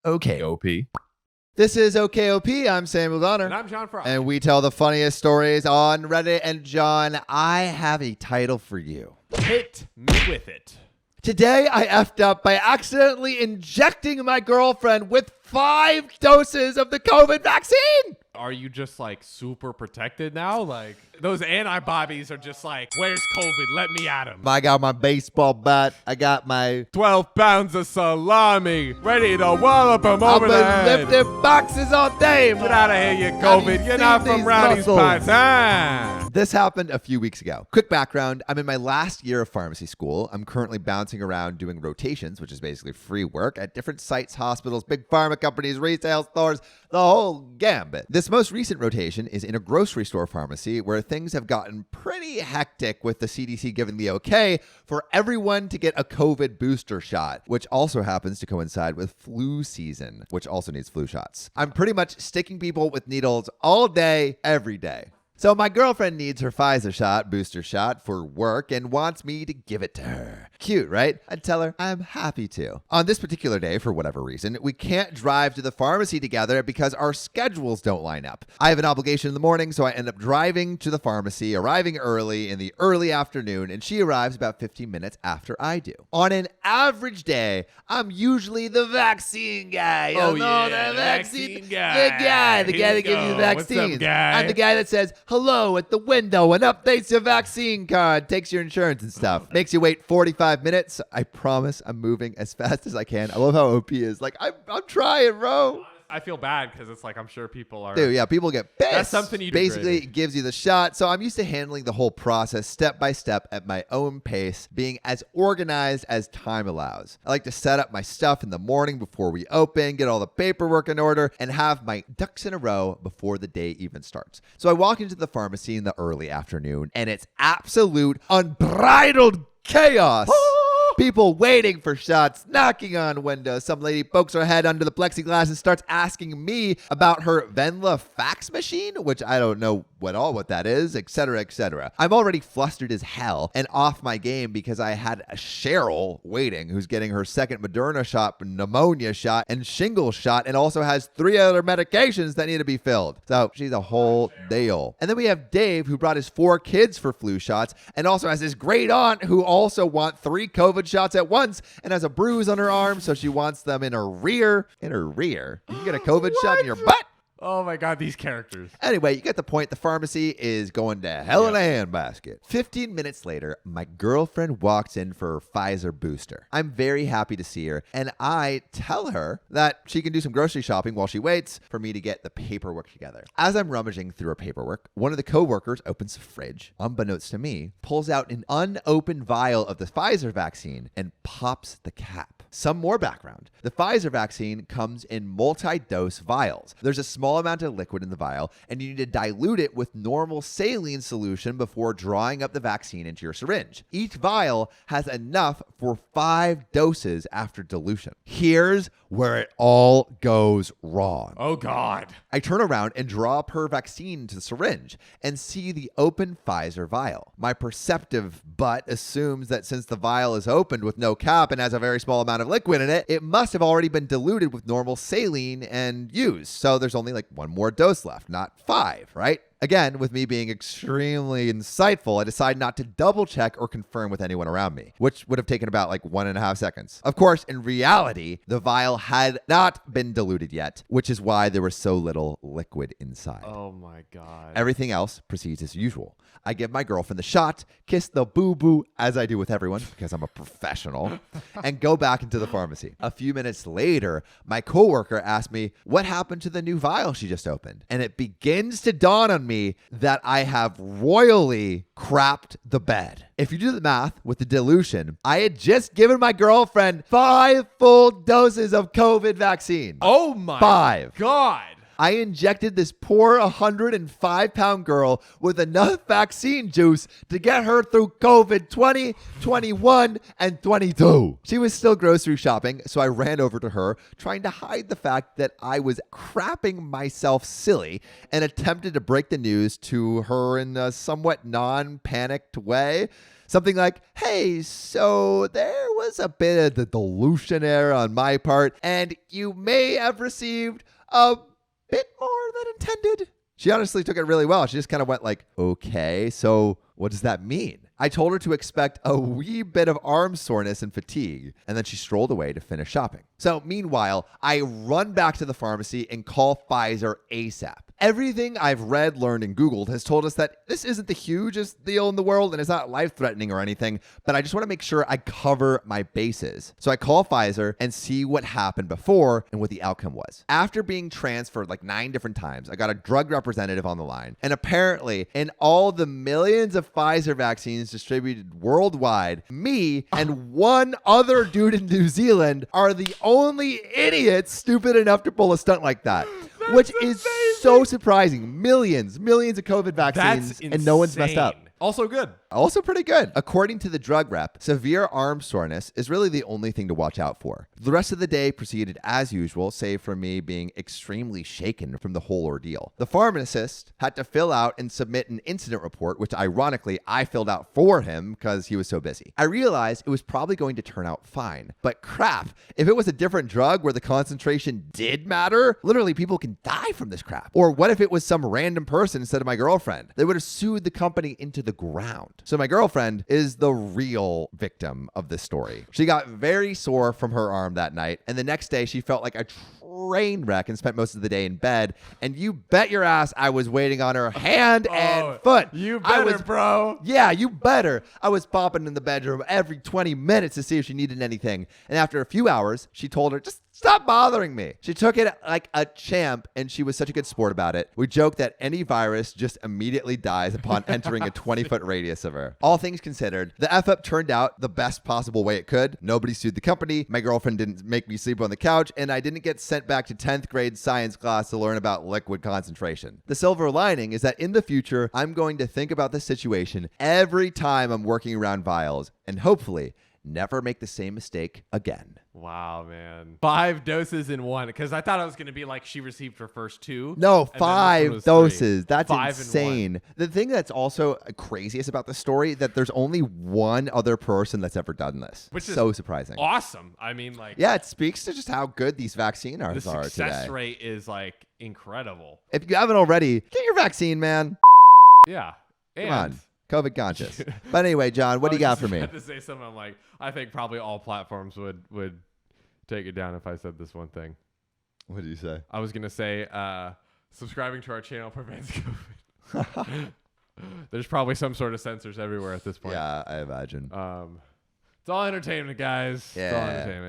OKOP. This is OKOP. I'm Samuel Donner. And I'm John Frye. And we tell the funniest stories on Reddit. And John, I have a title for you. Hit me with it. Today, I effed up by accidentally injecting my girlfriend with 5 doses of the COVID vaccine. Are you just like super protected now? Like those antibodies are just like, where's COVID? Let me at him. I got my baseball bat. I got my 12 pounds of salami ready to wallop him over the I've head. been lifting boxes all day. Get out of here, you COVID. You're not from Rowdy's Pipes. This happened a few weeks ago. Quick background. I'm in my last year of pharmacy school. I'm currently bouncing around doing rotations, which is basically free work at different sites, hospitals, big pharma companies, retail stores, the whole gambit. This most recent rotation is in a grocery store pharmacy where things have gotten pretty hectic with the CDC giving the okay for everyone to get a COVID booster shot, which also happens to coincide with flu season, which also needs flu shots. I'm pretty much sticking people with needles all day, every day. So my girlfriend needs her Pfizer booster shot for work and wants me to give it to her. Cute, right? I'd tell her I'm happy to. On this particular day, for whatever reason, we can't drive to the pharmacy together because our schedules don't line up. I have an obligation in the morning, so I end up driving to the pharmacy, arriving early in the early afternoon, and she arrives about 15 minutes after I do. On an average day, I'm usually the vaccine guy. The vaccine guy. The guy that gives you the vaccine. What's up, guy? I'm the guy that says hello at the window and updates your vaccine card, takes your insurance and stuff. Makes you wait 45 minutes. I promise I'm moving as fast as I can. I love how OP is. Like, I'm trying, bro. I feel bad because it's like, I'm sure people are. Dude, yeah, people get pissed. That's something you do basically great. gives you the shot. So I'm used to handling the whole process step by step at my own pace, being as organized as time allows. I like to set up my stuff in the morning before we open, get all the paperwork in order, and have my ducks in a row before the day even starts. So I walk into the pharmacy in the early afternoon, and it's absolute unbridled chaos. People waiting for shots, knocking on windows. Some lady pokes her head under the plexiglass and starts asking me about her Venla fax machine, which I don't know what that is, etc., etc. I'm already flustered as hell and off my game because I had a Cheryl waiting who's getting her second Moderna shot, pneumonia shot, and shingles shot, and also has 3 other medications that need to be filled. So she's a whole deal. And then we have Dave, who brought his 4 kids for flu shots, and also has his great aunt who also wants 3 COVID shots at once and has a bruise on her arm, so she wants them in her rear. In her rear? You can get a COVID shot in your butt? Oh my God, these characters. Anyway, you get the point. The pharmacy is going to hell in a handbasket. 15 minutes later, my girlfriend walks in for her Pfizer booster. I'm very happy to see her, and I tell her that she can do some grocery shopping while she waits for me to get the paperwork together. As I'm rummaging through her paperwork, one of the coworkers opens the fridge, unbeknownst to me, pulls out an unopened vial of the Pfizer vaccine and pops the cap. Some more background. The Pfizer vaccine comes in multi-dose vials. There's a small amount of liquid in the vial, and you need to dilute it with normal saline solution before drawing up the vaccine into your syringe. Each vial has enough for 5 doses after dilution. Here's where it all goes wrong. Oh God. I turn around and draw up her vaccine into the syringe and see the open Pfizer vial. My perceptive butt assumes that since the vial is opened with no cap and has a very small amount of liquid in it, it must have already been diluted with normal saline and used. So there's only like 1 more dose left, not 5, right? Again, with me being extremely insightful, I decide not to double check or confirm with anyone around me, which would have taken about like 1.5 seconds. Of course, in reality, the vial had not been diluted yet, which is why there was so little liquid inside. Oh my God. Everything else proceeds as usual. I give my girlfriend the shot, kiss the boo-boo, as I do with everyone, because I'm a professional, and go back into the pharmacy. A few minutes later, my coworker asked me, what happened to the new vial she just opened? And it begins to dawn on me that I have royally crapped the bed. If you do the math with the dilution, I had just given my girlfriend 5 full doses of COVID vaccine. Oh my 5. God. I injected this poor 105-pound girl with enough vaccine juice to get her through COVID 20, 21, and 22. She was still grocery shopping, so I ran over to her, trying to hide the fact that I was crapping myself silly, and attempted to break the news to her in a somewhat non-panicked way. Something like, hey, so there was a bit of the dilution error on my part, and you may have received a bit more than intended. She honestly took it really well. She just kind of went like, okay, so what does that mean? I told her to expect a wee bit of arm soreness and fatigue, and then she strolled away to finish shopping. So meanwhile, I run back to the pharmacy and call Pfizer ASAP. Everything I've read, learned, and Googled has told us that this isn't the hugest deal in the world and it's not life-threatening or anything, but I just want to make sure I cover my bases. So I call Pfizer and see what happened before and what the outcome was. After being transferred like 9 different times, I got a drug representative on the line, and apparently in all the millions of Pfizer vaccines distributed worldwide, me and one other dude in New Zealand are the only idiots stupid enough to pull a stunt like that. Which is so surprising. Millions of COVID vaccines, and no one's messed up. Also good. Also pretty good. According to the drug rep, severe arm soreness is really the only thing to watch out for. The rest of the day proceeded as usual, save for me being extremely shaken from the whole ordeal. The pharmacist had to fill out and submit an incident report, which ironically I filled out for him because he was so busy. I realized it was probably going to turn out fine, but crap, if it was a different drug where the concentration did matter, literally people can die from this crap. Or what if it was some random person instead of my girlfriend? They would have sued the company into the ground. So my girlfriend is the real victim of this story. She got very sore from her arm that night, and the next day she felt like a train wreck and spent most of the day in bed. And you bet your ass I was waiting on her hand and foot. You better, bro. Yeah, you better. I was popping in the bedroom every 20 minutes to see if she needed anything. And after a few hours, she told her, just stop bothering me. She took it like a champ, and she was such a good sport about it. We joke that any virus just immediately dies upon entering a 20-foot radius of her. All things considered, the F-up turned out the best possible way it could. Nobody sued the company. My girlfriend didn't make me sleep on the couch, and I didn't get sent back to 10th grade science class to learn about liquid concentration. The silver lining is that in the future, I'm going to think about this situation every time I'm working around vials, and hopefully never make the same mistake again. Wow, man. 5 doses in one. Because I thought it was going to be like she received her first 2. No, 5 doses. 3. That's 5 insane. The thing that's also craziest about the story, that there's only one other person that's ever done this. Which is so surprising. Awesome. I mean, like... Yeah, it speaks to just how good these vaccine are today. The success rate is, like, incredible. If you haven't already, get your vaccine, man. Yeah. Come on. COVID conscious. But anyway, John, what do you got for me? I had to say something. I'm like, I think probably all platforms would take it down if I said this one thing. What did you say? I was gonna say, subscribing to our channel prevents COVID. There's probably some sort of censors everywhere at this point. Yeah, I imagine. It's all entertainment, guys. Yeah. It's all entertainment.